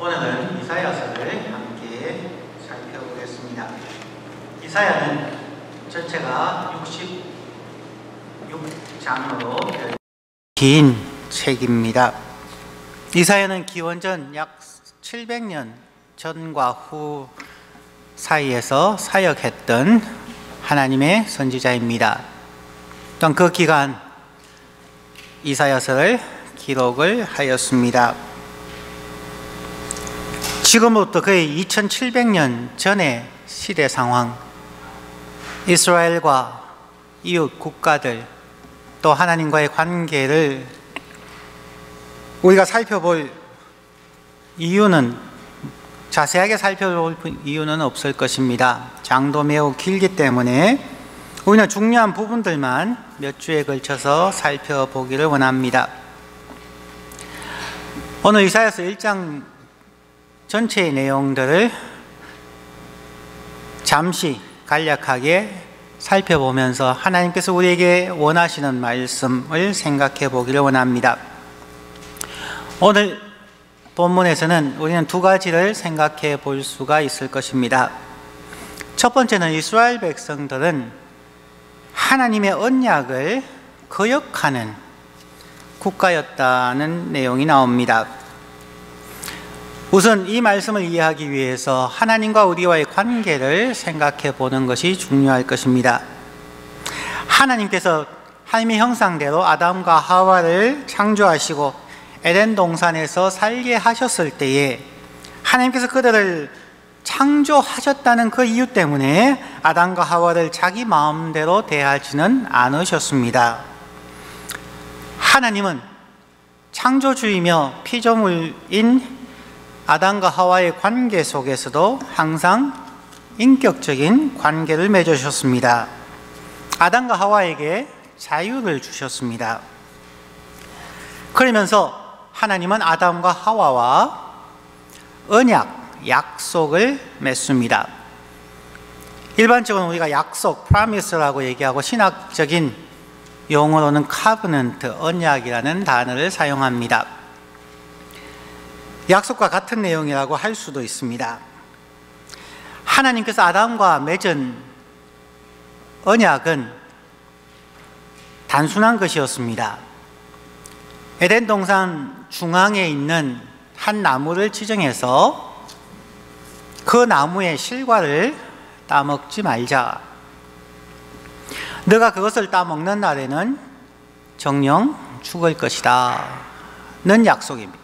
오늘은 이사야서를 함께 살펴보겠습니다. 이사야는 전체가 66장으로 긴 책입니다. 이사야는 기원전 약 700년 전과 후 사이에서 사역했던 하나님의 선지자입니다. 또한 그 기간 이사야서를 기록을 하였습니다. 지금부터 거의 2700년 전의 시대 상황, 이스라엘과 이웃 국가들 또 하나님과의 관계를 우리가 살펴볼 이유는, 자세하게 살펴볼 이유는 없을 것입니다. 장도 매우 길기 때문에 우리는 중요한 부분들만 몇 주에 걸쳐서 살펴보기를 원합니다. 오늘 이사야서 1장 전체의 내용들을 잠시 간략하게 살펴보면서 하나님께서 우리에게 원하시는 말씀을 생각해 보기를 원합니다. 오늘 본문에서는 우리는 두 가지를 생각해 볼 수가 있을 것입니다. 첫 번째는 이스라엘 백성들은 하나님의 언약을 거역하는 국가였다는 내용이 나옵니다. 우선 이 말씀을 이해하기 위해서 하나님과 우리와의 관계를 생각해 보는 것이 중요할 것입니다. 하나님께서 하나님의 형상대로 아담과 하와를 창조하시고 에덴 동산에서 살게 하셨을 때에 하나님께서 그들을 창조하셨다는 그 이유 때문에 아담과 하와를 자기 마음대로 대하지는 않으셨습니다. 하나님은 창조주이며 피조물인 아담과 하와의 관계 속에서도 항상 인격적인 관계를 맺으셨습니다. 아담과 하와에게 자유를 주셨습니다. 그러면서 하나님은 아담과 하와와 언약, 약속을 맺습니다. 일반적으로 우리가 약속, promise라고 얘기하고 신학적인 용어로는 covenant, 언약이라는 단어를 사용합니다. 약속과 같은 내용이라고 할 수도 있습니다. 하나님께서 아담과 맺은 언약은 단순한 것이었습니다. 에덴 동산 중앙에 있는 한 나무를 지정해서 그 나무의 실과를 따먹지 말자. 너가 그것을 따먹는 날에는 정령 죽을 것이다 는 약속입니다.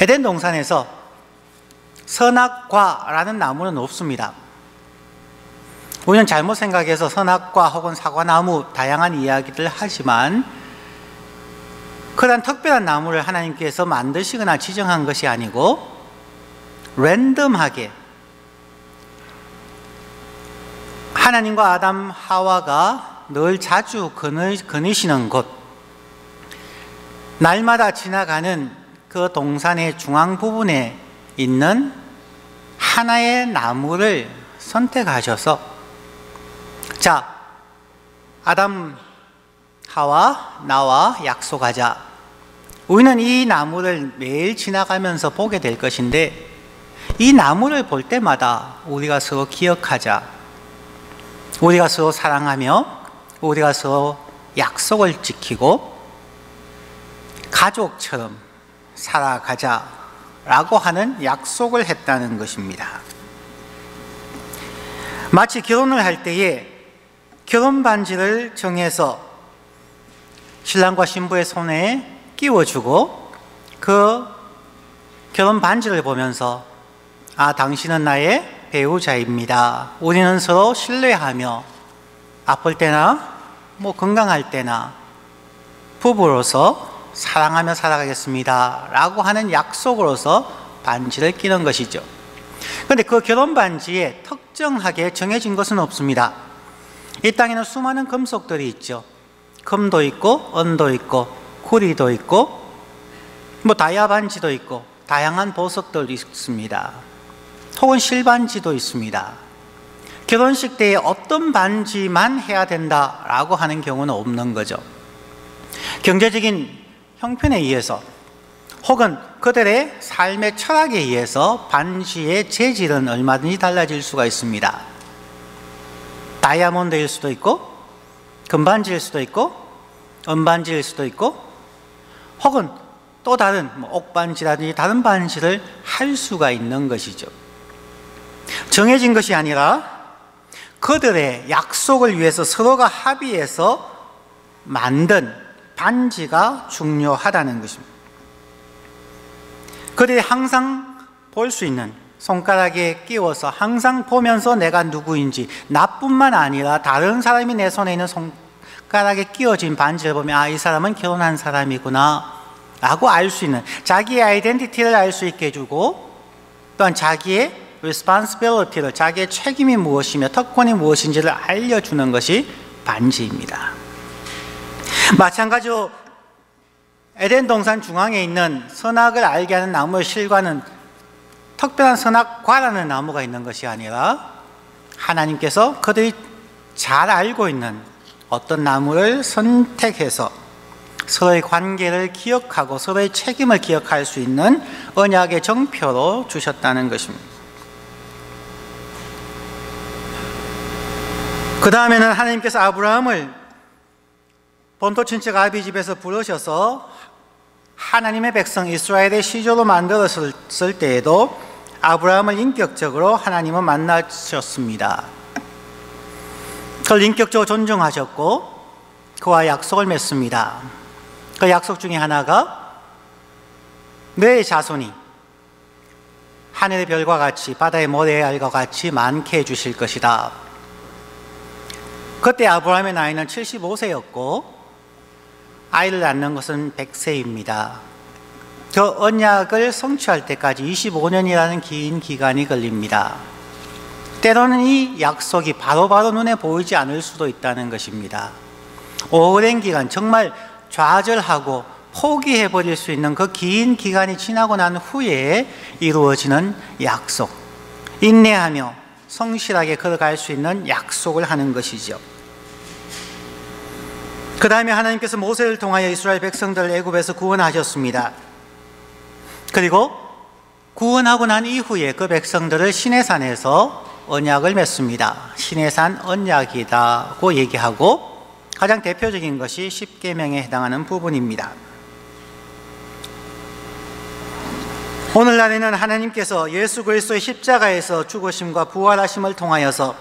에덴 동산에서 선악과라는 나무는 없습니다. 우리는 잘못 생각해서 선악과 혹은 사과나무 다양한 이야기를 하지만 그런 특별한 나무를 하나님께서 만드시거나 지정한 것이 아니고 랜덤하게 하나님과 아담 하와가 늘 자주 거니시는 곳, 날마다 지나가는 그 동산의 중앙 부분에 있는 하나의 나무를 선택하셔서, 자, 아담, 하와, 나와 약속하자. 우리는 이 나무를 매일 지나가면서 보게 될 것인데 이 나무를 볼 때마다 우리가 서로 기억하자. 우리가 서로 사랑하며 우리가 서로 약속을 지키고 가족처럼 살아가자라고 하는 약속을 했다는 것입니다. 마치 결혼을 할 때에 결혼 반지를 정해서 신랑과 신부의 손에 끼워주고 그 결혼 반지를 보면서 아, 당신은 나의 배우자입니다. 우리는 서로 신뢰하며 아플 때나 건강할 때나 부부로서 사랑하며 살아가겠습니다 라고 하는 약속으로서 반지를 끼는 것이죠. 그런데 그 결혼 반지에 특정하게 정해진 것은 없습니다. 이 땅에는 수많은 금속들이 있죠. 금도 있고 은도 있고 구리도 있고 다이아 반지도 있고 다양한 보석들도 있습니다. 혹은 실반지도 있습니다. 결혼식 때에 어떤 반지만 해야 된다라고 하는 경우는 없는 거죠. 경제적인 형편에 의해서 혹은 그들의 삶의 철학에 의해서 반지의 재질은 얼마든지 달라질 수가 있습니다. 다이아몬드일 수도 있고 금반지일 수도 있고 은반지일 수도 있고 혹은 또 다른 옥반지라든지 다른 반지를 할 수가 있는 것이죠. 정해진 것이 아니라 그들의 약속을 위해서 서로가 합의해서 만든 반지가 중요하다는 것입니다. 그들이 항상 볼 수 있는, 손가락에 끼워서 항상 보면서 내가 누구인지, 나뿐만 아니라 다른 사람이 내 손에 있는 손가락에 끼워진 반지를 보면 이 사람은 결혼한 사람이구나 라고 알 수 있는, 자기의 아이덴티티를 알 수 있게 해주고, 또한 자기의 responsibility를, 자기의 책임이 무엇이며 특권이 무엇인지를 알려주는 것이 반지입니다. 마찬가지로 에덴 동산 중앙에 있는 선악을 알게 하는 나무의 실과는 특별한 선악과라는 나무가 있는 것이 아니라 하나님께서 그들이 잘 알고 있는 어떤 나무를 선택해서 서로의 관계를 기억하고 서로의 책임을 기억할 수 있는 언약의 정표로 주셨다는 것입니다. 그 다음에는 하나님께서 아브라함을 본토 친척 아비 집에서 부르셔서 하나님의 백성 이스라엘의 시조로 만들었을 때에도 아브라함을 인격적으로 하나님은 만나셨습니다. 그를 인격적으로 존중하셨고 그와 약속을 맺습니다. 그 약속 중에 하나가 내 자손이 하늘의 별과 같이 바다의 모래의 알과 같이 많게 해주실 것이다. 그때 아브라함의 나이는 75세였고 아이를 낳는 것은 100세입니다. 그 언약을 성취할 때까지 25년이라는 긴 기간이 걸립니다. 때로는 이 약속이 바로바로 눈에 보이지 않을 수도 있다는 것입니다. 오랜 기간, 정말 좌절하고 포기해버릴 수 있는 그 긴 기간이 지나고 난 후에 이루어지는 약속, 인내하며 성실하게 걸어갈 수 있는 약속을 하는 것이죠. 그 다음에 하나님께서 모세를 통하여 이스라엘 백성들을 애굽에서 구원하셨습니다. 그리고 구원하고 난 이후에 그 백성들을 시내산에서 언약을 맺습니다. 시내산 언약이라고 얘기하고 가장 대표적인 것이 십계명에 해당하는 부분입니다. 오늘날에는 하나님께서 예수 그리스도의 십자가에서 죽으심과 부활하심을 통하여서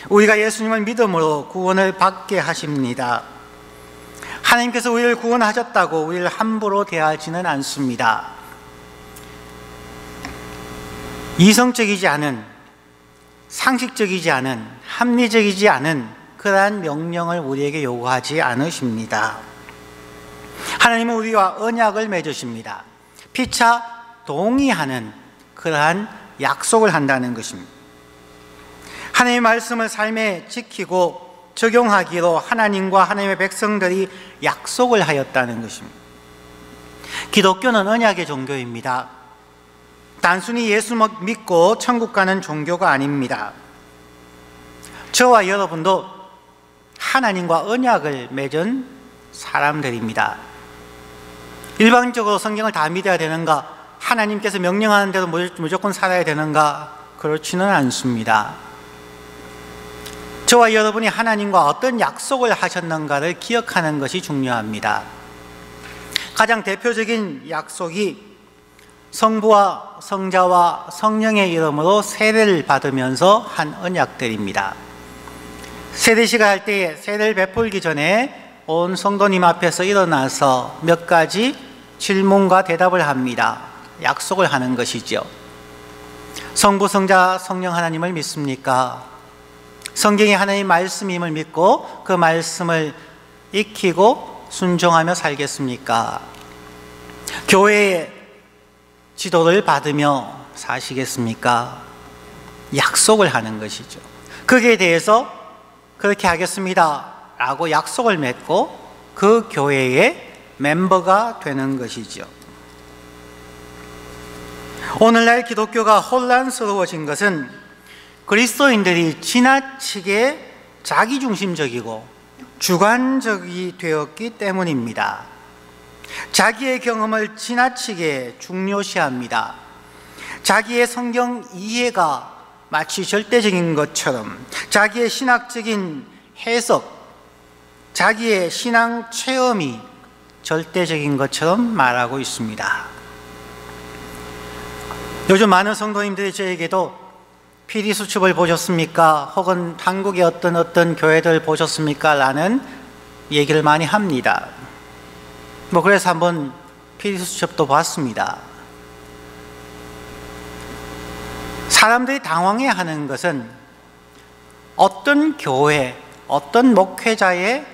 우리가 예수님을 믿음으로 구원을 받게 하십니다. 하나님께서 우리를 구원하셨다고 우리를 함부로 대하지는 않습니다. 이성적이지 않은, 상식적이지 않은, 합리적이지 않은 그러한 명령을 우리에게 요구하지 않으십니다. 하나님은 우리와 언약을 맺으십니다. 피차 동의하는 그러한 약속을 한다는 것입니다. 하나님의 말씀을 삶에 지키고 적용하기로 하나님과 하나님의 백성들이 약속을 하였다는 것입니다. 기독교는 언약의 종교입니다. 단순히 예수 믿고 천국 가는 종교가 아닙니다. 저와 여러분도 하나님과 언약을 맺은 사람들입니다. 일반적으로 성경을 다 믿어야 되는가? 하나님께서 명령하는 대로 무조건 살아야 되는가? 그렇지는 않습니다. 저와 여러분이 하나님과 어떤 약속을 하셨는가를 기억하는 것이 중요합니다. 가장 대표적인 약속이 성부와 성자와 성령의 이름으로 세례를 받으면서 한 언약들입니다. 세례식을 할 때 세례를 베풀기 전에 온 성도님 앞에서 일어나서 몇 가지 질문과 대답을 합니다. 약속을 하는 것이죠. 성부, 성자, 성령 하나님을 믿습니까? 성경이 하나님의 말씀임을 믿고 그 말씀을 익히고 순종하며 살겠습니까? 교회의 지도를 받으며 사시겠습니까? 약속을 하는 것이죠. 거기에 대해서 그렇게 하겠습니다 라고 약속을 맺고 그 교회의 멤버가 되는 것이죠. 오늘날 기독교가 혼란스러워진 것은 그리스도인들이 지나치게 자기중심적이고 주관적이 되었기 때문입니다. 자기의 경험을 지나치게 중요시합니다. 자기의 성경 이해가 마치 절대적인 것처럼, 자기의 신학적인 해석, 자기의 신앙 체험이 절대적인 것처럼 말하고 있습니다. 요즘 많은 성도님들이 저에게도 PD 수첩을 보셨습니까? 혹은 한국의 어떤 교회들 보셨습니까? 라는 얘기를 많이 합니다. 그래서 한번 PD 수첩도 봤습니다. 사람들이 당황해하는 것은 어떤 교회, 어떤 목회자의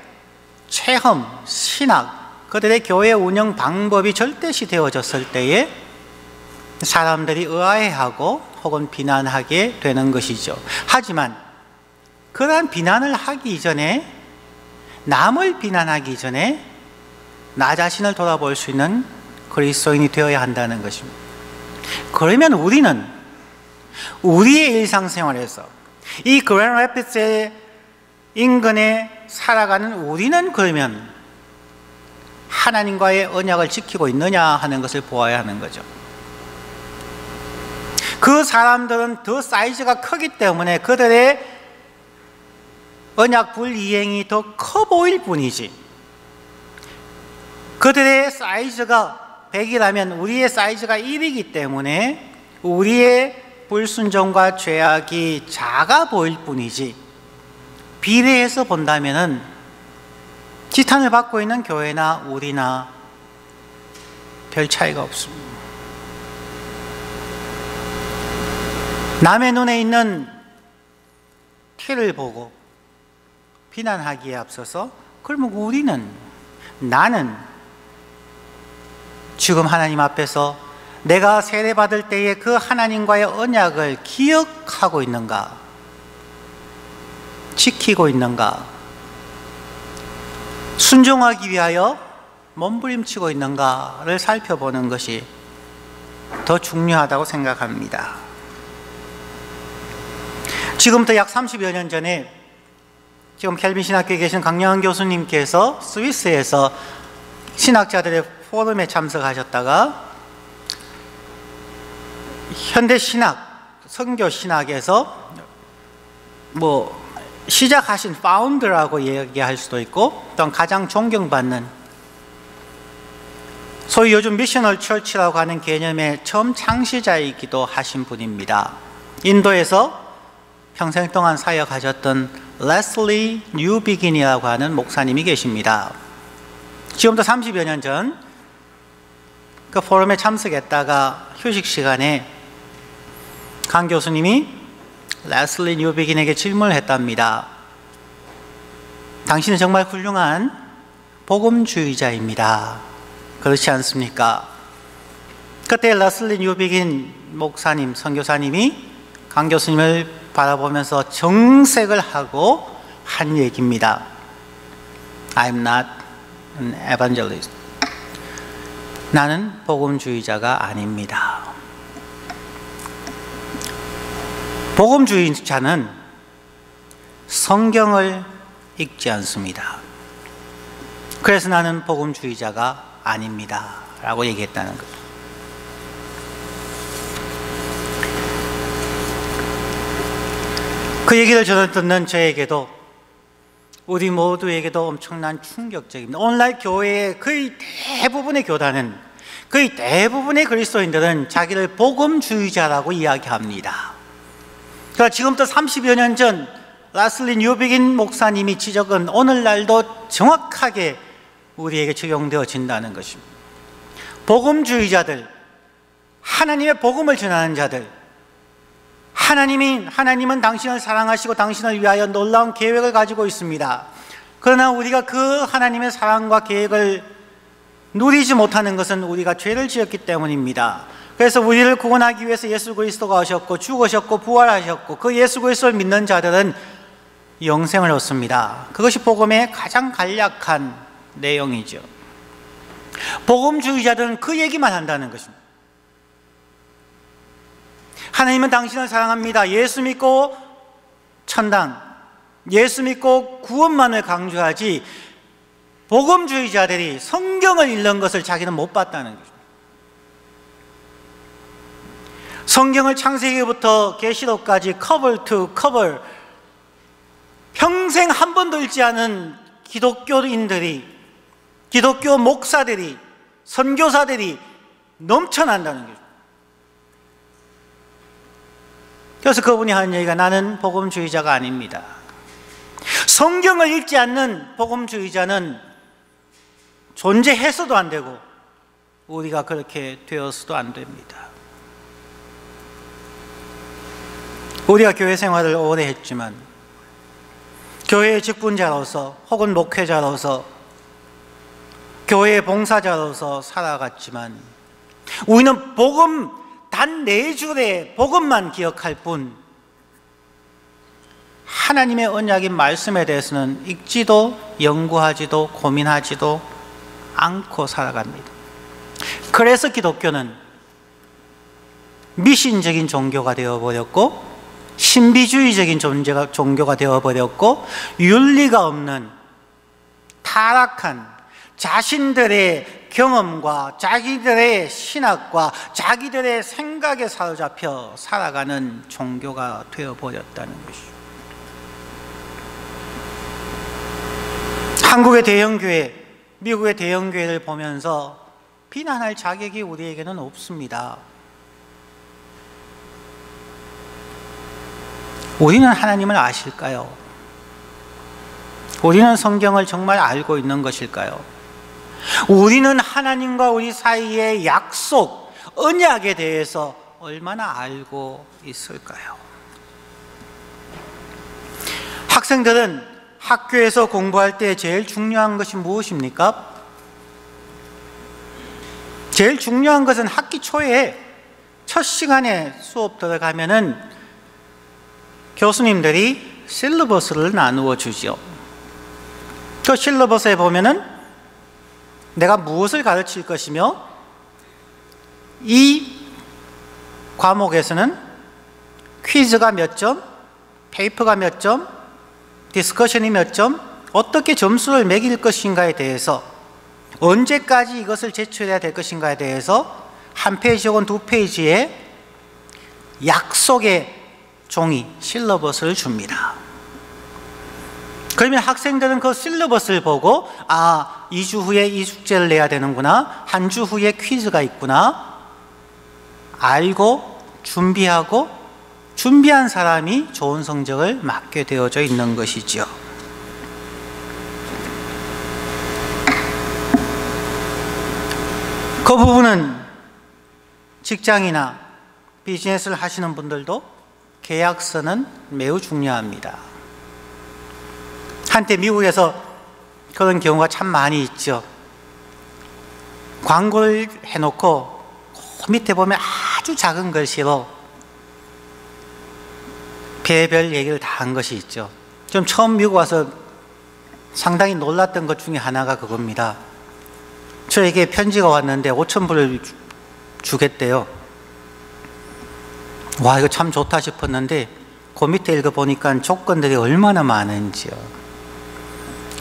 체험, 신학, 그들의 교회 운영 방법이 절대시 되어졌을 때에 사람들이 의아해하고 혹은 비난하게 되는 것이죠. 하지만 그러한 비난을 하기 전에, 남을 비난하기 전에 나 자신을 돌아볼 수 있는 그리스도인이 되어야 한다는 것입니다. 그러면 우리는 우리의 일상생활에서 이 그랜드 래피드스의 인근에 살아가는 우리는 그러면 하나님과의 언약을 지키고 있느냐 하는 것을 보아야 하는 거죠. 그 사람들은 더 사이즈가 크기 때문에 그들의 언약 불이행이 더 커 보일 뿐이지, 그들의 사이즈가 100이라면 우리의 사이즈가 1이기 때문에 우리의 불순종과 죄악이 작아 보일 뿐이지, 비례해서 본다면은 지탄을 받고 있는 교회나 우리나 별 차이가 없습니다. 남의 눈에 있는 티를 보고 비난하기에 앞서서, 그러면 나는 지금 하나님 앞에서 내가 세례받을 때에 그 하나님과의 언약을 기억하고 있는가, 지키고 있는가, 순종하기 위하여 몸부림치고 있는가를 살펴보는 것이 더 중요하다고 생각합니다. 지금부터 약 30여 년 전에 지금 켈빈 신학교에 계신 강영환 교수님께서 스위스에서 신학자들의 포럼에 참석하셨다가 현대 신학, 선교 신학에서 시작하신 파운드라고 얘기할 수도 있고, 또 가장 존경받는, 소위 요즘 미셔널 처치라고 하는 개념의 처음 창시자이기도 하신 분입니다. 인도에서 평생 동안 사역하셨던 레슬리 뉴비긴이라고 하는 목사님이 계십니다. 지금부터 30여 년 전 그 포럼에 참석했다가 휴식 시간에 강 교수님이 레슬리 뉴비긴에게 질문을 했답니다. 당신은 정말 훌륭한 복음주의자입니다. 그렇지 않습니까? 그때 레슬리 뉴비긴 목사님, 선교사님이 강 교수님을 바라보면서 정색을 하고 한 얘기입니다. I'm not an evangelist. 나는 복음주의자가 아닙니다. 복음주의자는 성경을 읽지 않습니다. 그래서 나는 복음주의자가 아닙니다 라고 얘기했다는 거죠. 그 얘기를 저는 듣는 저에게도, 우리 모두에게도 엄청난 충격적입니다. 오늘날 교회의 거의 대부분의 교단은, 거의 대부분의 그리스도인들은 자기를 복음주의자라고 이야기합니다. 그러니까 지금부터 30여 년 전 레슬리 뉴비긴 목사님이 지적은 오늘날도 정확하게 우리에게 적용되어진다는 것입니다. 복음주의자들, 하나님의 복음을 전하는 자들, 하나님은 당신을 사랑하시고 당신을 위하여 놀라운 계획을 가지고 있습니다. 그러나 우리가 그 하나님의 사랑과 계획을 누리지 못하는 것은 우리가 죄를 지었기 때문입니다. 그래서 우리를 구원하기 위해서 예수 그리스도가 오셨고 죽으셨고 부활하셨고, 그 예수 그리스도를 믿는 자들은 영생을 얻습니다. 그것이 복음의 가장 간략한 내용이죠. 복음주의자들은 그 얘기만 한다는 것입니다. 하나님은 당신을 사랑합니다. 예수 믿고 천당, 예수 믿고 구원만을 강조하지 복음주의자들이 성경을 읽는 것을 자기는 못 봤다는 거죠. 성경을 창세기부터 계시록까지 커버 투 커버 평생 한 번도 읽지 않은 기독교인들이, 기독교 목사들이, 선교사들이 넘쳐난다는 거죠. 그래서 그분이 하는 얘기가 나는 복음주의자가 아닙니다. 성경을 읽지 않는 복음주의자는 존재해서도 안 되고 우리가 그렇게 되어서도 안 됩니다. 우리가 교회 생활을 오래 했지만 교회의 직분자로서 혹은 목회자로서 교회의 봉사자로서 살아갔지만 우리는 복음 단 4줄의 복음만 기억할 뿐 하나님의 언약인 말씀에 대해서는 읽지도 연구하지도 고민하지도 않고 살아갑니다. 그래서 기독교는 미신적인 종교가 되어버렸고 신비주의적인 종교가 되어버렸고 윤리가 없는 타락한 자신들의 경험과 자기들의 신학과 자기들의 생각에 사로잡혀 살아가는 종교가 되어버렸다는 것이죠. 한국의 대형교회, 미국의 대형교회를 보면서 비난할 자격이 우리에게는 없습니다. 우리는 하나님을 아실까요? 우리는 성경을 정말 알고 있는 것일까요? 우리는 하나님과 우리 사이의 약속, 언약에 대해서 얼마나 알고 있을까요? 학생들은 학교에서 공부할 때 제일 중요한 것이 무엇입니까? 제일 중요한 것은 학기 초에 첫 시간에 수업 들어가면은 교수님들이 실러버스를 나누어 주죠. 그 실러버스에 보면은 내가 무엇을 가르칠 것이며 이 과목에서는 퀴즈가 몇 점, 페이퍼가 몇 점, 디스커션이 몇 점, 어떻게 점수를 매길 것인가에 대해서 언제까지 이것을 제출해야 될 것인가에 대해서 한 페이지 혹은 2페이지의 약속의 종이 실러버스를 줍니다. 그러면 학생들은 그 실러버스를 보고 2주 후에 이 숙제를 내야 되는구나, 한 주 후에 퀴즈가 있구나 알고 준비하고 준비한 사람이 좋은 성적을 맡게 되어져 있는 것이죠. 그 부분은 직장이나 비즈니스를 하시는 분들도 계약서는 매우 중요합니다. 한때 미국에서 그런 경우가 참 많이 있죠. 광고를 해놓고 그 밑에 보면 아주 작은 글씨로 별별 얘기를 다 한 것이 있죠. 좀 처음 미국 와서 상당히 놀랐던 것 중에 하나가 그겁니다. 저에게 편지가 왔는데 5,000불을 주겠대요. 와, 이거 참 좋다 싶었는데 그 밑에 읽어보니까 조건들이 얼마나 많은지요.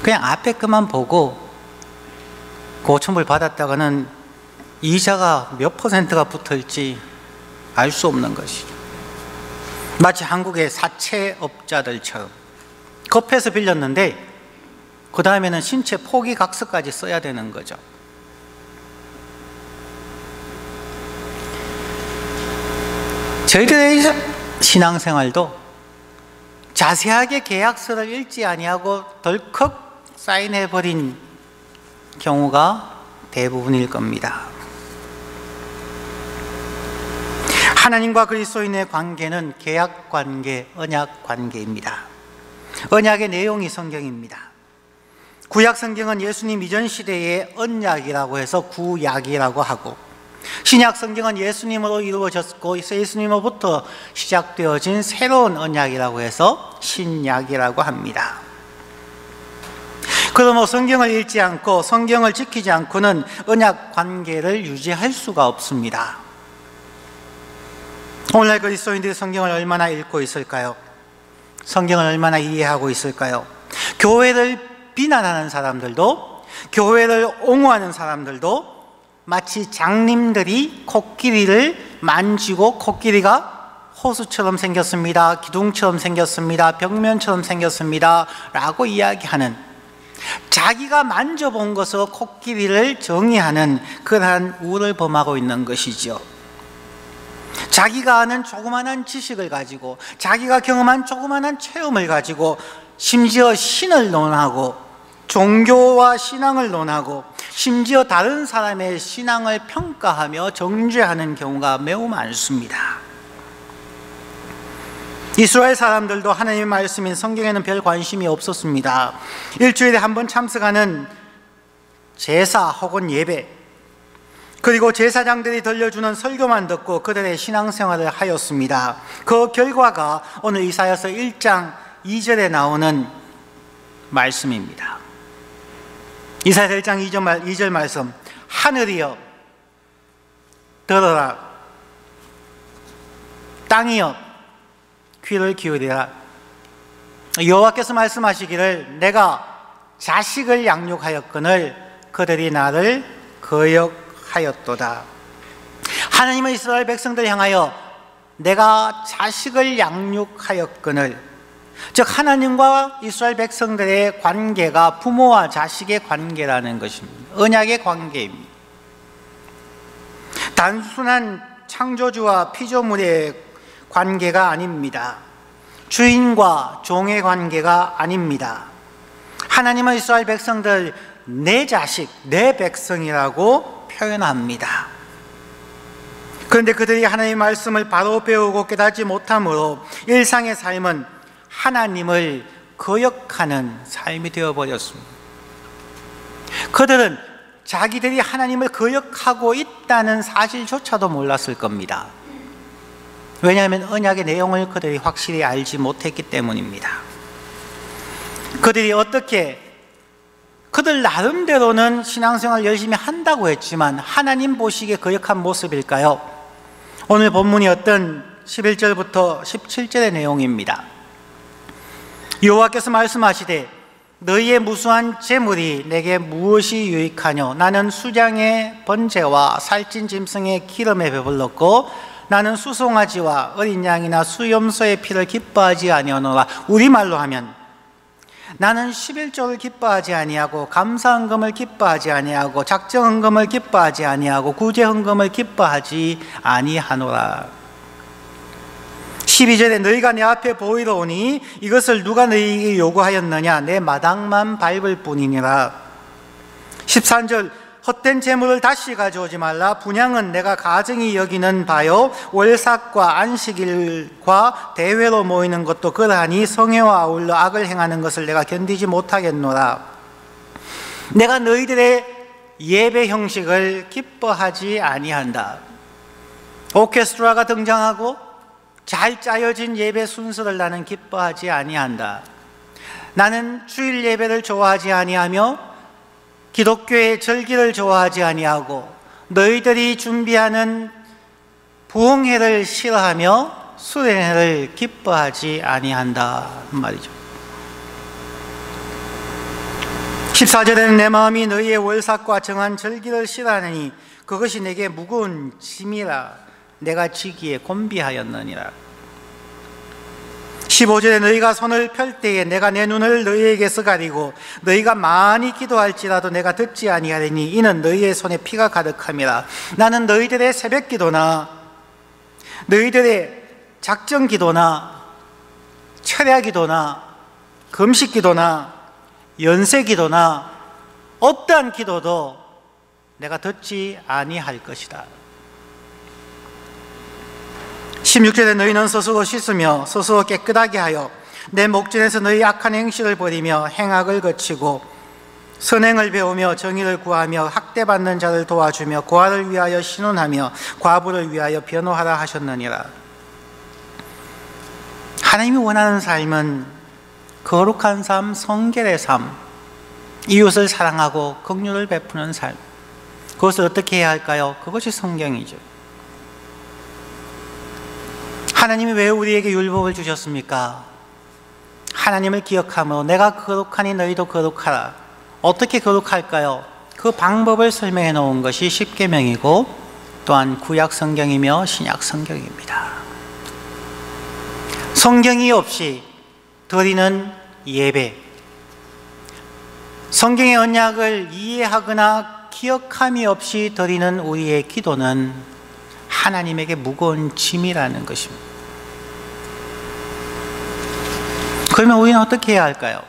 그냥 앞에 것만 보고 그 5,000불 받았다가는 이자가 몇 %가 붙을지 알 수 없는 것이죠. 마치 한국의 사채업자들처럼 급해서 빌렸는데 그 다음에는 신체 포기각서까지 써야 되는 거죠. 저희들의 신앙생활도 자세하게 계약서를 읽지 아니하고 덜컥 사인해버린 경우가 대부분일 겁니다. 하나님과 그리스도인의 관계는 계약관계, 언약관계입니다. 언약의 내용이 성경입니다. 구약성경은 예수님 이전 시대의 언약이라고 해서 구약이라고 하고, 신약성경은 예수님으로 이루어졌고 예수님으로부터 시작되어진 새로운 언약이라고 해서 신약이라고 합니다. 그러므로 성경을 읽지 않고 성경을 지키지 않고는 언약관계를 유지할 수가 없습니다. 오늘날 그리스도인들이 성경을 얼마나 읽고 있을까요? 성경을 얼마나 이해하고 있을까요? 교회를 비난하는 사람들도, 교회를 옹호하는 사람들도 마치 장님들이 코끼리를 만지고 코끼리가 호수처럼 생겼습니다, 기둥처럼 생겼습니다, 벽면처럼 생겼습니다 라고 이야기하는, 자기가 만져본 것으로 코끼리를 정의하는 그러한 우를 범하고 있는 것이죠. 자기가 아는 조그마한 지식을 가지고, 자기가 경험한 조그마한 체험을 가지고, 심지어 신을 논하고 종교와 신앙을 논하고 심지어 다른 사람의 신앙을 평가하며 정죄하는 경우가 매우 많습니다. 이스라엘 사람들도 하나님의 말씀인 성경에는 별 관심이 없었습니다. 일주일에 한 번 참석하는 제사 혹은 예배, 그리고 제사장들이 들려주는 설교만 듣고 그들의 신앙생활을 하였습니다. 그 결과가 오늘 이사야서 1장 2절에 나오는 말씀입니다. 이사야서 1장 2절 말씀, 하늘이여 들어라, 땅이여 귀를 기울이라. 여호와께서 말씀하시기를 내가 자식을 양육하였거늘 그들이 나를 거역하였도다. 하나님은 이스라엘 백성들 향하여 내가 자식을 양육하였거늘, 즉 하나님과 이스라엘 백성들의 관계가 부모와 자식의 관계라는 것입니다. 언약의 관계입니다. 단순한 창조주와 피조물의 관계가 아닙니다. 주인과 종의 관계가 아닙니다. 하나님은 이스라엘 백성들 내 자식, 내 백성이라고 표현합니다. 그런데 그들이 하나님의 말씀을 바로 배우고 깨닫지 못함으로 일상의 삶은 하나님을 거역하는 삶이 되어버렸습니다. 그들은 자기들이 하나님을 거역하고 있다는 사실조차도 몰랐을 겁니다. 왜냐하면 언약의 내용을 그들이 확실히 알지 못했기 때문입니다. 그들이 어떻게, 그들 나름대로는 신앙생활 열심히 한다고 했지만 하나님 보시기에 거역한 모습일까요? 오늘 본문이 어떤 11절부터 17절의 내용입니다. 여호와께서 말씀하시되 너희의 무수한 재물이 내게 무엇이 유익하뇨? 나는 수장의 번제와 살찐 짐승의 기름에 배불렀고 나는 수송아지와 어린 양이나 수염소의 피를 기뻐하지 아니하노라. 우리말로 하면 나는 11조를 기뻐하지 아니하고 감사헌금을 기뻐하지 아니하고 작정헌금을 기뻐하지 아니하고 구제헌금을 기뻐하지 아니하노라. 12절에 너희가 내 앞에 보이러 오니 이것을 누가 너희에게 요구하였느냐? 내 마당만 밟을 뿐이니라. 13절 헛된 재물을 다시 가져오지 말라. 분향은 내가 가증히 여기는 바요 월삭과 안식일과 대회로 모이는 것도 그러하니 성회와 아울러 악을 행하는 것을 내가 견디지 못하겠노라. 내가 너희들의 예배 형식을 기뻐하지 아니한다. 오케스트라가 등장하고 잘 짜여진 예배 순서를 나는 기뻐하지 아니한다. 나는 주일 예배를 좋아하지 아니하며 기독교의 절기를 좋아하지 아니하고 너희들이 준비하는 부흥회를 싫어하며 수련회를 기뻐하지 아니한다 말이죠. 14절에는 내 마음이 너희의 월삭과 정한 절기를 싫어하느니 그것이 내게 무거운 짐이라 내가 지기에 곤비하였느니라. 15절에 너희가 손을 펼 때에 내가 내 눈을 너희에게서 가리고 너희가 많이 기도할지라도 내가 듣지 아니하리니 이는 너희의 손에 피가 가득함이라. 나는 너희들의 새벽 기도나 너희들의 작정 기도나 철야 기도나 금식 기도나 연세 기도나 어떠한 기도도 내가 듣지 아니할 것이다. 16절에 너희는 스스로 씻으며 스스로 깨끗하게 하여 내 목전에서 너희 악한 행실을 버리며 행악을 거치고 선행을 배우며 정의를 구하며 학대받는 자를 도와주며 고아를 위하여 신원하며 과부를 위하여 변호하라 하셨느니라. 하나님이 원하는 삶은 거룩한 삶, 성결의 삶, 이웃을 사랑하고 긍휼을 베푸는 삶. 그것을 어떻게 해야 할까요? 그것이 성경이죠. 하나님이 왜 우리에게 율법을 주셨습니까? 하나님을 기억하므로 내가 거룩하니 너희도 거룩하라. 어떻게 거룩할까요? 그 방법을 설명해 놓은 것이 십계명이고 또한 구약 성경이며 신약 성경입니다. 성경이 없이 드리는 예배, 성경의 언약을 이해하거나 기억함이 없이 드리는 우리의 기도는 하나님에게 무거운 짐이라는 것입니다. 그러면 우리는 어떻게 해야 할까요?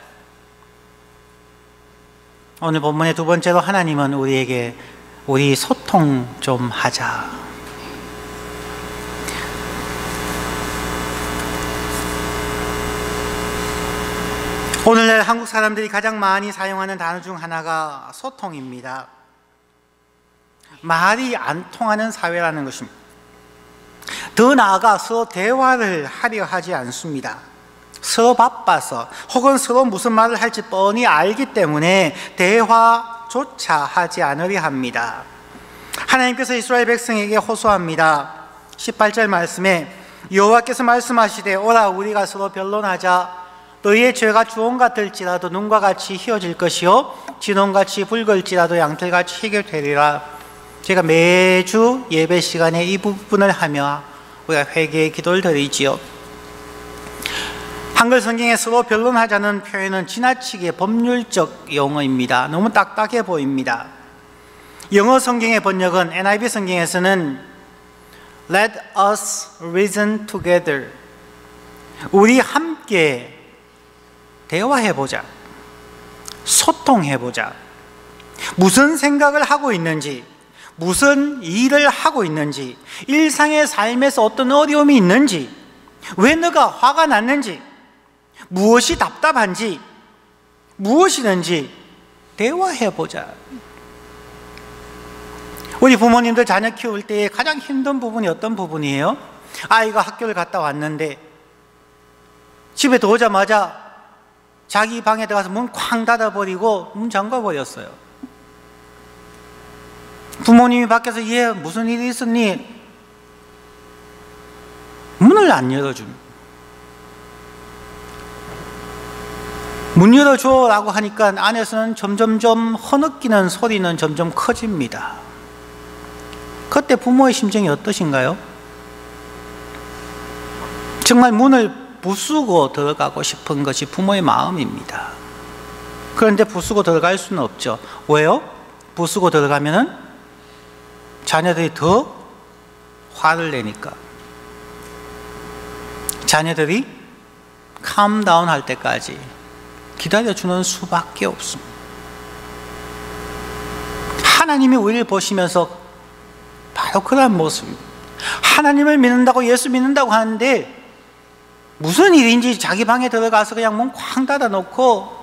오늘 본문의 두 번째로 하나님은 우리에게 우리 소통 좀 하자. 오늘날 한국 사람들이 가장 많이 사용하는 단어 중 하나가 소통입니다. 말이 안 통하는 사회라는 것입니다. 더 나아가 서로 대화를 하려 하지 않습니다. 서로 바빠서 혹은 서로 무슨 말을 할지 뻔히 알기 때문에 대화조차 하지 않으려 합니다. 하나님께서 이스라엘 백성에게 호소합니다. 18절 말씀에 여호와께서 말씀하시되 오라 우리가 서로 변론하자. 너희의 죄가 주홍 같을지라도 눈과 같이 희어질 것이요 진홍같이 붉을지라도 양털같이 해결되리라. 제가 매주 예배 시간에 이 부분을 하며 우리가 회개의 기도를 드리지요. 한글 성경에 서로 변론하자는 표현은 지나치게 법률적 용어입니다. 너무 딱딱해 보입니다. 영어 성경의 번역은 NIV 성경에서는 Let us reason together. 우리 함께 대화해보자. 소통해보자. 무슨 생각을 하고 있는지, 무슨 일을 하고 있는지, 일상의 삶에서 어떤 어려움이 있는지, 왜 너가 화가 났는지, 무엇이 답답한지, 무엇이든지 대화해보자. 우리 부모님들 자녀 키울 때 가장 힘든 부분이 어떤 부분이에요? 아이가 학교를 갔다 왔는데 집에 들어오자마자 자기 방에 들어가서 문 쾅 닫아버리고 문 잠가버렸어요. 부모님이 밖에서 얘 무슨 일이 있었니? 문을 안 열어줍니다. 문 열어줘 라고 하니까 안에서는 점점점 흐느끼는 소리는 점점 커집니다. 그때 부모의 심정이 어떠신가요? 정말 문을 부수고 들어가고 싶은 것이 부모의 마음입니다. 그런데 부수고 들어갈 수는 없죠. 왜요? 부수고 들어가면은 자녀들이 더 화를 내니까. 자녀들이 캄다운 할 때까지 기다려주는 수밖에 없습니다. 하나님이 우리를 보시면서 바로 그런 모습입니다. 하나님을 믿는다고 예수 믿는다고 하는데 무슨 일인지 자기 방에 들어가서 그냥 문 쾅 닫아놓고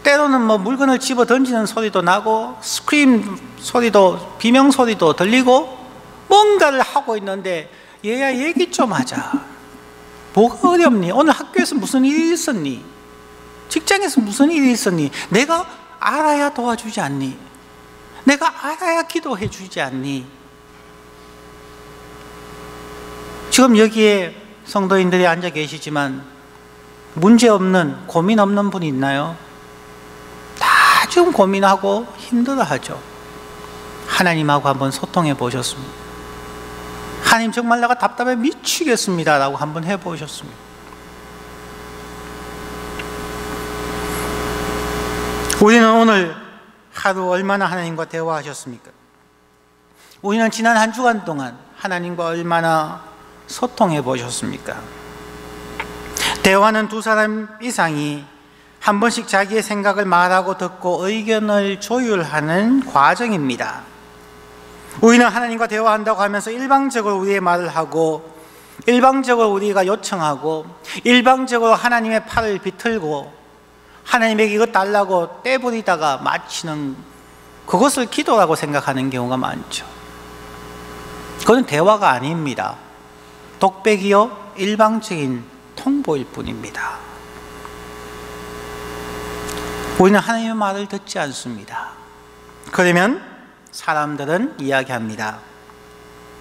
때로는 뭐 물건을 집어 던지는 소리도 나고 스크림 소리도 비명 소리도 들리고 뭔가를 하고 있는데 얘야 얘기 좀 하자. 뭐가 어렵니? 오늘 학교에서 무슨 일이 있었니? 직장에서 무슨 일이 있었니? 내가 알아야 도와주지 않니? 내가 알아야 기도해 주지 않니? 지금 여기에 성도인들이 앉아 계시지만 문제 없는, 고민 없는 분이 있나요? 다 지금 고민하고 힘들어하죠. 하나님하고 한번 소통해 보셨습니다. 하나님 정말 내가 답답해 미치겠습니다 라고 한번 해보셨습니다. 우리는 오늘 하루 얼마나 하나님과 대화하셨습니까? 우리는 지난 한 주간 동안 하나님과 얼마나 소통해 보셨습니까? 대화는 두 사람 이상이 한 번씩 자기의 생각을 말하고 듣고 의견을 조율하는 과정입니다. 우리는 하나님과 대화한다고 하면서 일방적으로 우리의 말을 하고 일방적으로 우리가 요청하고 일방적으로 하나님의 팔을 비틀고 하나님에게 이것 달라고 떼부리다가 마치는 그것을 기도라고 생각하는 경우가 많죠. 그건 대화가 아닙니다. 독백이요 일방적인 통보일 뿐입니다. 우리는 하나님의 말을 듣지 않습니다. 그러면 사람들은 이야기합니다.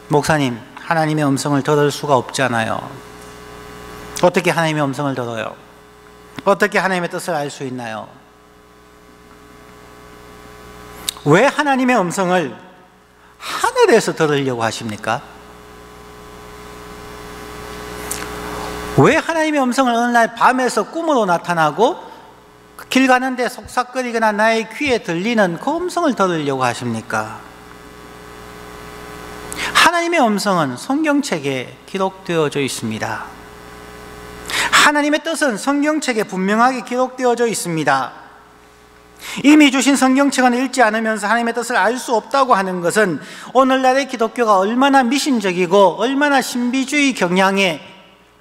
목사님, 하나님의 음성을 들을 수가 없잖아요. 어떻게 하나님의 음성을 들어요? 어떻게 하나님의 뜻을 알 수 있나요? 왜 하나님의 음성을 하늘에서 들으려고 하십니까? 왜 하나님의 음성을 어느 날 밤에서 꿈으로 나타나고 길 가는데 속삭거리거나 나의 귀에 들리는 그 음성을 들으려고 하십니까? 하나님의 음성은 성경책에 기록되어져 있습니다. 하나님의 뜻은 성경책에 분명하게 기록되어져 있습니다. 이미 주신 성경책을 읽지 않으면서 하나님의 뜻을 알 수 없다고 하는 것은 오늘날의 기독교가 얼마나 미신적이고 얼마나 신비주의 경향의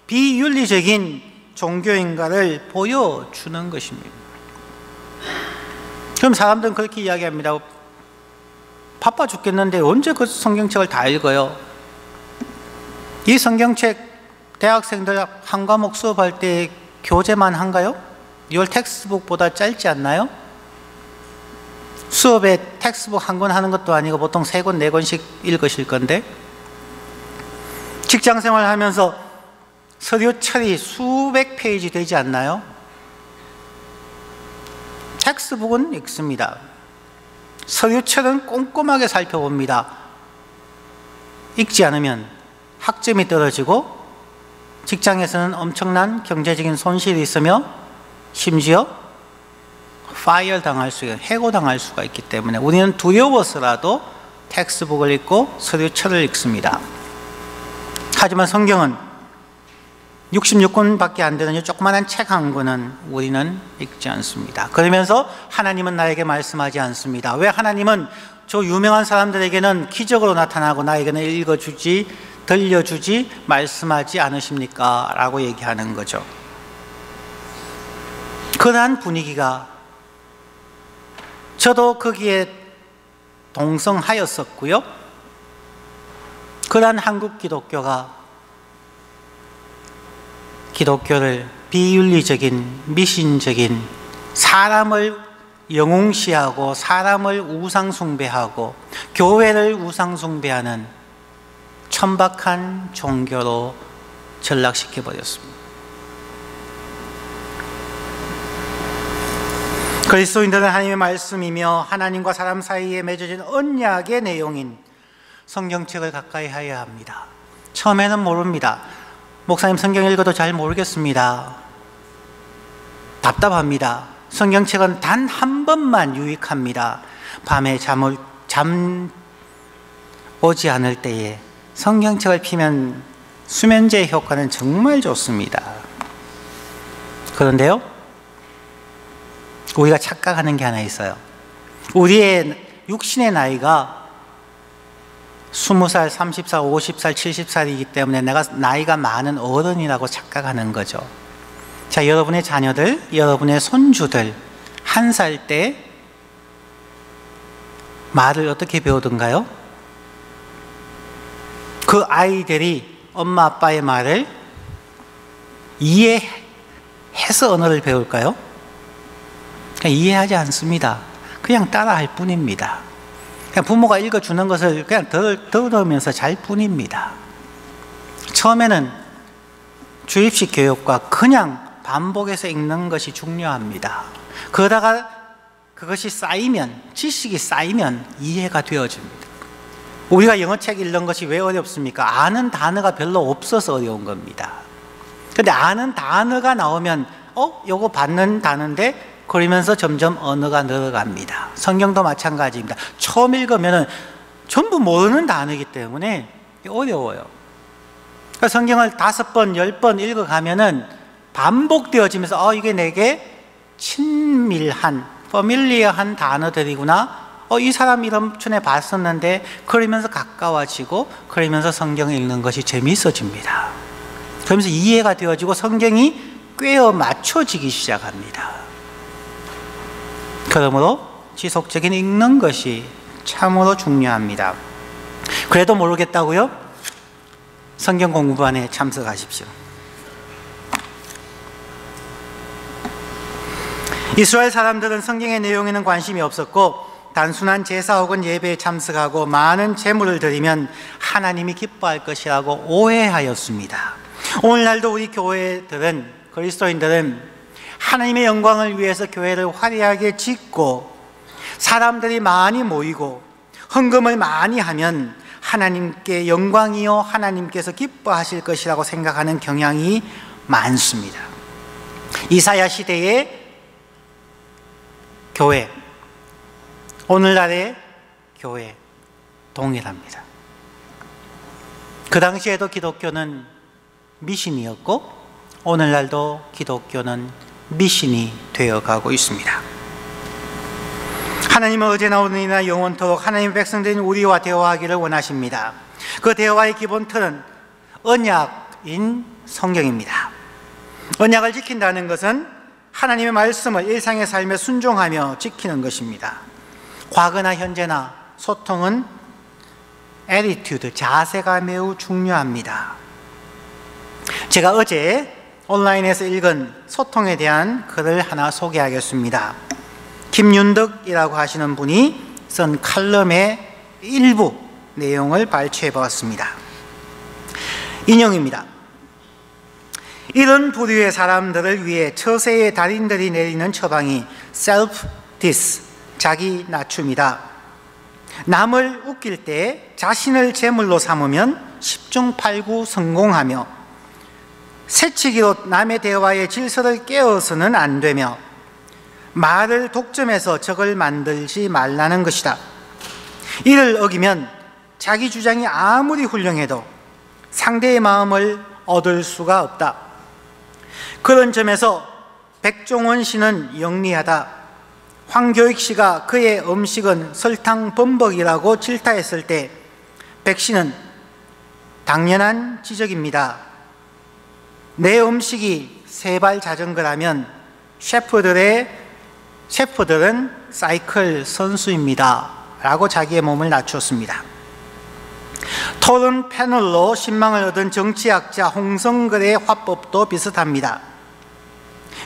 비윤리적인 종교인가를 보여주는 것입니다. 그럼 사람들은 그렇게 이야기합니다. 바빠 죽겠는데 언제 그 성경책을 다 읽어요? 이 성경책 대학생들 한 과목 수업할 때 교재만 한가요? 이 텍스트북보다 짧지 않나요? 수업에 텍스트북 한 권 하는 것도 아니고 보통 3권, 4권씩 읽으실 건데, 직장생활 하면서 서류 처리 수백 페이지 되지 않나요? 텍스트북은 읽습니다. 서류철은 꼼꼼하게 살펴봅니다. 읽지 않으면 학점이 떨어지고 직장에서는 엄청난 경제적인 손실이 있으며 심지어 파이어 당할 수, 해고당할 수가 있기 때문에 우리는 두려워서라도 텍스트북을 읽고 서류철을 읽습니다. 하지만 성경은 66권밖에 안 되는 이 조그마한 책 한 권은 우리는 읽지 않습니다. 그러면서 하나님은 나에게 말씀하지 않습니다. 왜 하나님은 저 유명한 사람들에게는 기적으로 나타나고 나에게는 읽어주지, 들려주지, 말씀하지 않으십니까? 라고 얘기하는 거죠. 그러한 분위기가 저도 거기에 동성하였었고요. 그러한 한국 기독교가 기독교를 비윤리적인, 미신적인, 사람을 영웅시하고 사람을 우상숭배하고 교회를 우상숭배하는 천박한 종교로 전락시켜버렸습니다. 그리스도인들은 하나님의 말씀이며 하나님과 사람 사이에 맺어진 언약의 내용인 성경책을 가까이 하여야 합니다. 처음에는 모릅니다. 목사님 성경 읽어도 잘 모르겠습니다. 답답합니다. 성경책은 단 한 번만 유익합니다. 밤에 잠 오지 않을 때에 성경책을 피면 수면제 효과는 정말 좋습니다. 그런데요, 우리가 착각하는 게 하나 있어요. 우리의 육신의 나이가 20살, 30살, 50살, 70살이기 때문에 내가 나이가 많은 어른이라고 착각하는 거죠. 자, 여러분의 자녀들, 여러분의 손주들 1살 때 말을 어떻게 배우던가요? 그 아이들이 엄마 아빠의 말을 이해해서 언어를 배울까요? 이해하지 않습니다. 그냥 따라할 뿐입니다. 그냥 부모가 읽어주는 것을 그냥 들으면서 잘 뿐입니다. 처음에는 주입식 교육과 그냥 반복해서 읽는 것이 중요합니다. 그러다가 그것이 쌓이면, 지식이 쌓이면 이해가 되어집니다. 우리가 영어책 읽는 것이 왜 어렵습니까? 아는 단어가 별로 없어서 어려운 겁니다. 근데 아는 단어가 나오면 요거 받는 단어인데 그러면서 점점 언어가 늘어갑니다. 성경도 마찬가지입니다. 처음 읽으면 전부 모르는 단어이기 때문에 어려워요. 그러니까 성경을 5번, 10번 읽어가면은 반복되어지면서 이게 내게 친밀한, 퍼밀리어한 단어들이구나. 이 사람 이런 전에 봤었는데 그러면서 가까워지고 그러면서 성경을 읽는 것이 재미있어집니다. 그러면서 이해가 되어지고 성경이 꿰어 맞춰지기 시작합니다. 그러므로 지속적인 읽는 것이 참으로 중요합니다. 그래도 모르겠다고요? 성경 공부반에 참석하십시오. 이스라엘 사람들은 성경의 내용에는 관심이 없었고 단순한 제사 혹은 예배에 참석하고 많은 제물을 드리면 하나님이 기뻐할 것이라고 오해하였습니다. 오늘날도 우리 교회들은, 그리스도인들은 하나님의 영광을 위해서 교회를 화려하게 짓고 사람들이 많이 모이고 헌금을 많이 하면 하나님께 영광이요 하나님께서 기뻐하실 것이라고 생각하는 경향이 많습니다. 이사야 시대의 교회, 오늘날의 교회 동일합니다. 그 당시에도 기독교는 미신이었고 오늘날도 기독교는 미신이 되어가고 있습니다. 하나님은 어제나 오늘이나 영원토록 하나님의 백성된 우리와 대화하기를 원하십니다. 그 대화의 기본 틀은 언약인 성경입니다. 언약을 지킨다는 것은 하나님의 말씀을 일상의 삶에 순종하며 지키는 것입니다. 과거나 현재나 소통은 attitude, 자세가 매우 중요합니다. 제가 어제 온라인에서 읽은 소통에 대한 글을 하나 소개하겠습니다. 김윤덕이라고 하시는 분이 쓴 칼럼의 일부 내용을 발췌해 보았습니다. 인용입니다. 이런 부류의 사람들을 위해 처세의 달인들이 내리는 처방이 self-diss, 자기 낮춤이다. 남을 웃길 때 자신을 제물로 삼으면 10중 8구 성공하며 새치기로 남의 대화의 질서를 깨어서는 안 되며 말을 독점해서 적을 만들지 말라는 것이다. 이를 어기면 자기 주장이 아무리 훌륭해도 상대의 마음을 얻을 수가 없다. 그런 점에서 백종원 씨는 영리하다. 황교익 씨가 그의 음식은 설탕 범벅이라고 질타했을 때 백 씨는 당연한 지적입니다. 내 음식이 세발 자전거라면 셰프들은 사이클 선수입니다 라고 자기의 몸을 낮췄습니다. 토론 패널로 신망을 얻은 정치학자 홍성글의 화법도 비슷합니다.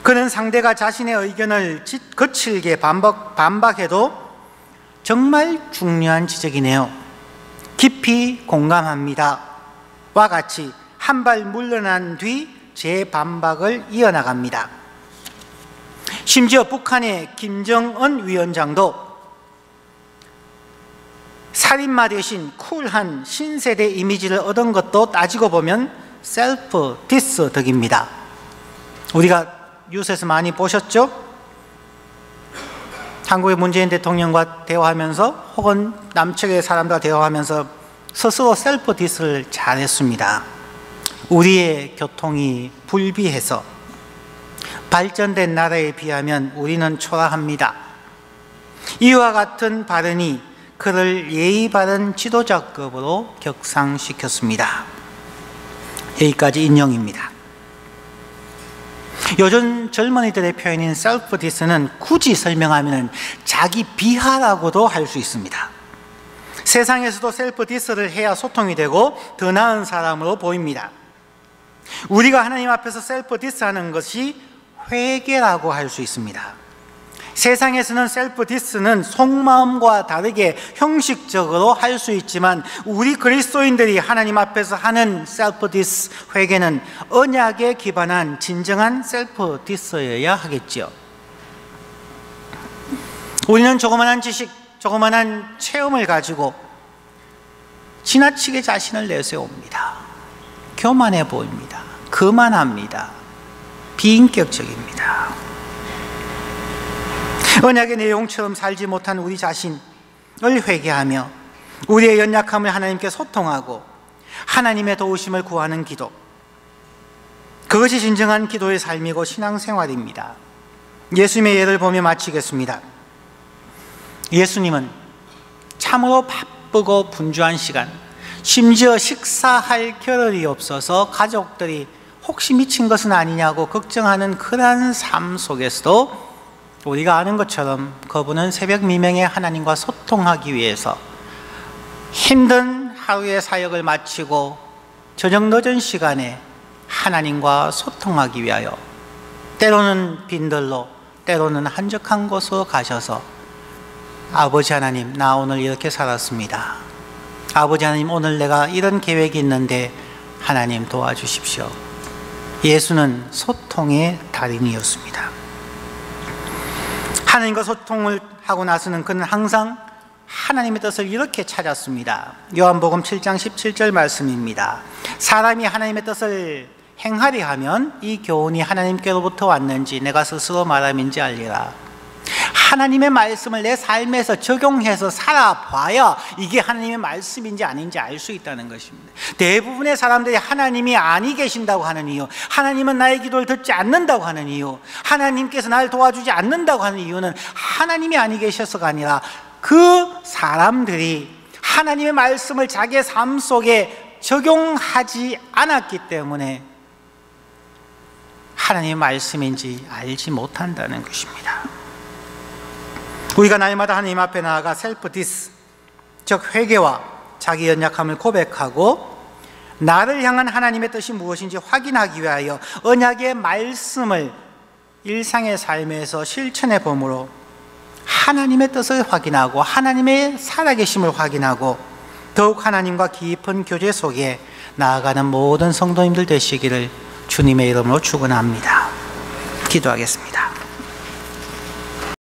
그는 상대가 자신의 의견을 거칠게 반박해도 정말 중요한 지적이네요. 깊이 공감합니다 와 같이 한 발 물러난 뒤 제 반박을 이어나갑니다. 심지어 북한의 김정은 위원장도 살인마 대신 쿨한 신세대 이미지를 얻은 것도 따지고 보면 셀프 디스 덕입니다. 우리가 뉴스에서 많이 보셨죠? 한국의 문재인 대통령과 대화하면서 혹은 남측의 사람들과 대화하면서 스스로 셀프 디스를 잘했습니다. 우리의 교통이 불비해서 발전된 나라에 비하면 우리는 초라합니다. 이와 같은 발언이 그를 예의 바른 지도자급으로 격상시켰습니다. 여기까지 인용입니다. 요즘 젊은이들의 표현인 셀프 디스는 굳이 설명하면 자기 비하라고도 할 수 있습니다. 세상에서도 셀프 디스를 해야 소통이 되고 더 나은 사람으로 보입니다. 우리가 하나님 앞에서 셀프 디스하는 것이 회개라고 할 수 있습니다. 세상에서는 셀프 디스는 속마음과 다르게 형식적으로 할 수 있지만 우리 그리스도인들이 하나님 앞에서 하는 셀프 디스 회개는 언약에 기반한 진정한 셀프 디스여야 하겠지요. 우리는 조그만한 지식, 조그만한 체험을 가지고 지나치게 자신을 내세웁니다. 교만해 보입니다. 거만합니다. 비인격적입니다. 언약의 내용처럼 살지 못한 우리 자신을 회개하며 우리의 연약함을 하나님께 소통하고 하나님의 도우심을 구하는 기도, 그것이 진정한 기도의 삶이고 신앙생활입니다. 예수님의 예를 보며 마치겠습니다. 예수님은 참으로 바쁘고 분주한 시간, 심지어 식사할 겨를이 없어서 가족들이 혹시 미친 것은 아니냐고 걱정하는 그러한 삶 속에서도 우리가 아는 것처럼 그분은 새벽 미명에 하나님과 소통하기 위해서 힘든 하루의 사역을 마치고 저녁 늦은 시간에 하나님과 소통하기 위하여 때로는 빈들로 때로는 한적한 곳으로 가셔서 아버지 하나님, 나 오늘 이렇게 살았습니다. 아버지 하나님, 오늘 내가 이런 계획이 있는데 하나님 도와주십시오. 예수는 소통의 달인이었습니다. 하나님과 소통을 하고 나서는 그는 항상 하나님의 뜻을 이렇게 찾았습니다. 요한복음 7장 17절 말씀입니다. 사람이 하나님의 뜻을 행하려 하면 이 교훈이 하나님께로부터 왔는지 내가 스스로 말함인지 알리라. 하나님의 말씀을 내 삶에서 적용해서 살아봐야 이게 하나님의 말씀인지 아닌지 알 수 있다는 것입니다. 대부분의 사람들이 하나님이 아니 계신다고 하는 이유, 하나님은 나의 기도를 듣지 않는다고 하는 이유, 하나님께서 나를 도와주지 않는다고 하는 이유는 하나님이 아니 계셔서가 아니라 그 사람들이 하나님의 말씀을 자기의 삶 속에 적용하지 않았기 때문에 하나님의 말씀인지 알지 못한다는 것입니다. 우리가 날마다 하나님 앞에 나아가 셀프 디스, 즉 회개와 자기 연약함을 고백하고 나를 향한 하나님의 뜻이 무엇인지 확인하기 위하여 언약의 말씀을 일상의 삶에서 실천해 봄으로 하나님의 뜻을 확인하고 하나님의 살아계심을 확인하고 더욱 하나님과 깊은 교제 속에 나아가는 모든 성도님들 되시기를 주님의 이름으로 축원합니다. 기도하겠습니다.